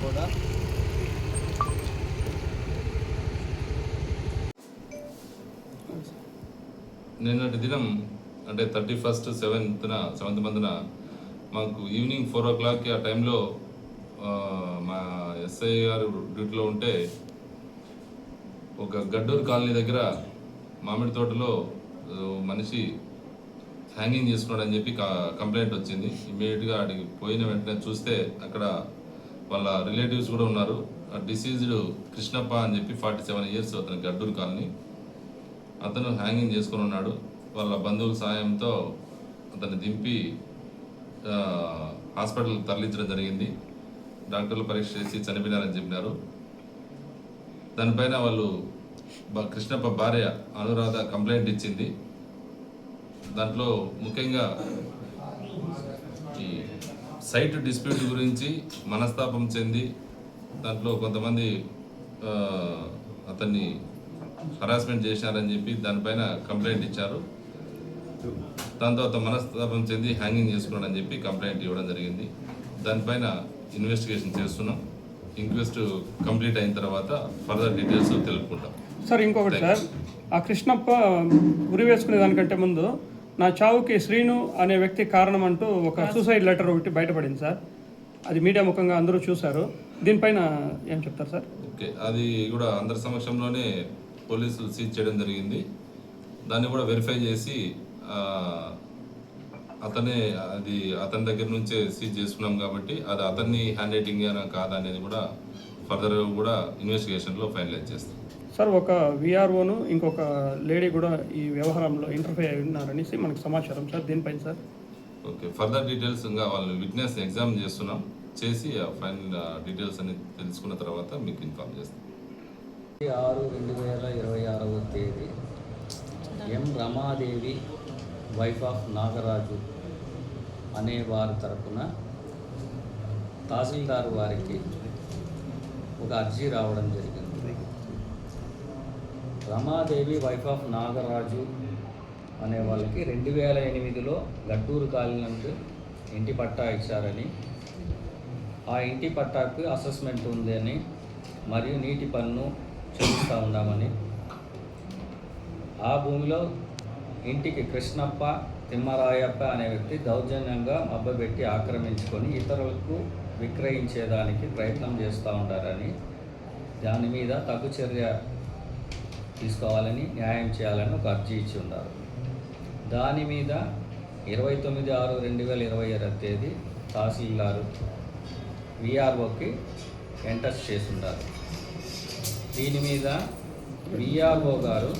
కూడా నిన్నటి దినం అంటే 31st 7th మంత్న మాకు ఈవినింగ్ 4 o'clock ఆ టైంలో మా ఎస్ఐ గారు డ్యూటీలో ఉంటే ఒక గడ్డూరు కాలనీ దగ్గర మామిడి తోటలో మనిషి హ్యాంగింగ్ చేసుకున్నాడు అని చెప్పి కంప్లైంట్ వచ్చింది. ఇమ్మీడియట్గా అడిగి పోయిన వెంటనే చూస్తే అక్కడ వాళ్ళ రిలేటివ్స్ కూడా ఉన్నారు. డిసీజ్డ్ కృష్ణప్ప అని చెప్పి 47 years అతను గడ్డూరు కాలనీ, అతను హ్యాంగింగ్ చేసుకుని ఉన్నాడు. వాళ్ళ బంధువుల సాయంతో అతన్ని దింపి హాస్పిటల్కి తరలించడం జరిగింది. డాక్టర్లు పరీక్ష చేసి చనిపోయినారని చెప్పినారు. దానిపైన వాళ్ళు కృష్ణప్ప భార్య అనురాధ కంప్లైంట్ ఇచ్చింది. దాంట్లో ముఖ్యంగా ఈ సైట్ డిస్ప్యూట్ గురించి మనస్తాపం చెంది దాంట్లో కొంతమంది అతన్ని హరాస్మెంట్ చేశారని చెప్పి దానిపైన కంప్లైంట్ ఇచ్చారు. దాంతో అతను మనస్తాపం చెంది హ్యాంగింగ్ చేసుకున్నాడని చెప్పి కంప్లైంట్ ఇవ్వడం జరిగింది. దానిపైన ఇన్వెస్టిగేషన్ చేస్తున్నాం. ఇంక్వెస్ట్ కంప్లీట్ అయిన తర్వాత ఫర్దర్ డీటెయిల్స్ తెలుపుకుంటాం. సార్ ఇంకొకటి సార్, ఆ కృష్ణప్ప ఉరి వేసుకునే దానికంటే ముందు నా చావుకి శ్రీను అనే వ్యక్తి కారణం అంటూ ఒక సూసైడ్ లెటర్ ఒకటి బయటపడింది సార్. అది మీడియా ముఖంగా అందరూ చూశారు. దీనిపైన ఏం చెప్తారు సార్? ఓకే, అది కూడా అందరి సమక్షంలోనే పోలీసులు సీజ్ చేయడం జరిగింది. దాన్ని కూడా వెరిఫై చేసి అతని దగ్గర నుంచే సీజ్ చేసుకున్నాం కాబట్టి అది అతన్ని హ్యాండ్ రైటింగ్ కాదా అనేది కూడా ఫర్దర్ కూడా ఇన్వెస్టిగేషన్లో ఫైనలైజ్ చేస్తాం. సార్, ఒక విఆర్ఓను ఇంకొక లేడీ కూడా ఈ వ్యవహారంలో ఇంటర్ఫియర్ అయి ఉన్నారనేసి మనకు సమాచారం సార్. దీనిపైన సార్ ఓకే, ఫర్దర్ డీటెయిల్స్ ఇంకా వాళ్ళు విట్నెస్ ఎగ్జామ్ చేస్తున్నాం. చేసి ఫైనల్ డీటెయిల్స్ అని తెలుసుకున్న తర్వాత మీకు ఇన్ఫార్మ్ చేస్తాం. 6/2026 ఎం రమాదేవి వైఫ్ ఆఫ్ నాగరాజు అనే వారి తరపున తహసీల్దార్ వారికి ఒక అర్జీ రావడం జరిగింది. రమాదేవి వైఫ్ ఆఫ్ నాగరాజు అనే వాళ్ళకి 2008లో గడ్డూరు కాలనీ నుండి ఇంటి పట్టా ఇచ్చారని, ఆ ఇంటి పట్టాకు అసెస్మెంట్ ఉందని మరియు నీటి పన్ను చెల్లిస్తూ ఉన్నామని, ఆ భూమిలో ఇంటికి కృష్ణప్ప తిమ్మరాయప్ప అనే వ్యక్తి దౌర్జన్యంగా మబ్బబెట్టి ఆక్రమించుకొని ఇతరులకు విక్రయించేదానికి ప్రయత్నం చేస్తూ ఉంటారని, దాని మీద తగు చర్య తీసుకోవాలని, న్యాయం చేయాలని ఒక అర్జీ ఇచ్చి ఉన్నారు. దాని మీద 29/6/2020 తహసీల్దారు విఆర్ఓకి ఎంటర్ చేసి ఉన్నారు. దీని మీద విఆర్ఓ గారు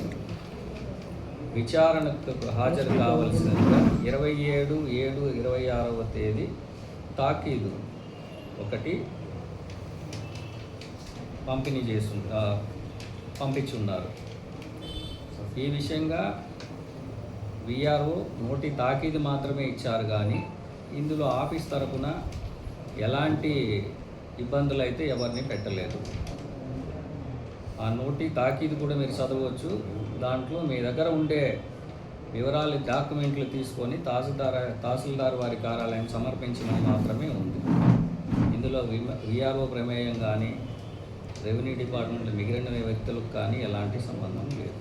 విచారణకు హాజరు కావాల్సినదిగా 27/7/26 తాకీదు ఒకటి పంపించున్నారు. ఈ విషయంగా విఆర్ఓ నోటి తాకీదు మాత్రమే ఇచ్చారు, కానీ ఇందులో ఆఫీస్ తరఫున ఎలాంటి ఇబ్బందులు అయితే ఎవరిని పెట్టలేదు. ఆ నోటి తాకీదు కూడా మీరు చదవచ్చు. దాంట్లో మీ దగ్గర ఉండే వివరాలు, డాక్యుమెంట్లు తీసుకొని తహసీల్దార్ వారి కార్యాలయం సమర్పించమని మాత్రమే ఉంది. ఇందులో విఆర్ఓ ప్రమేయం కానీ రెవెన్యూ డిపార్ట్మెంట్ మిగిలిన వ్యక్తులకు కానీ ఎలాంటి సంబంధం లేదు.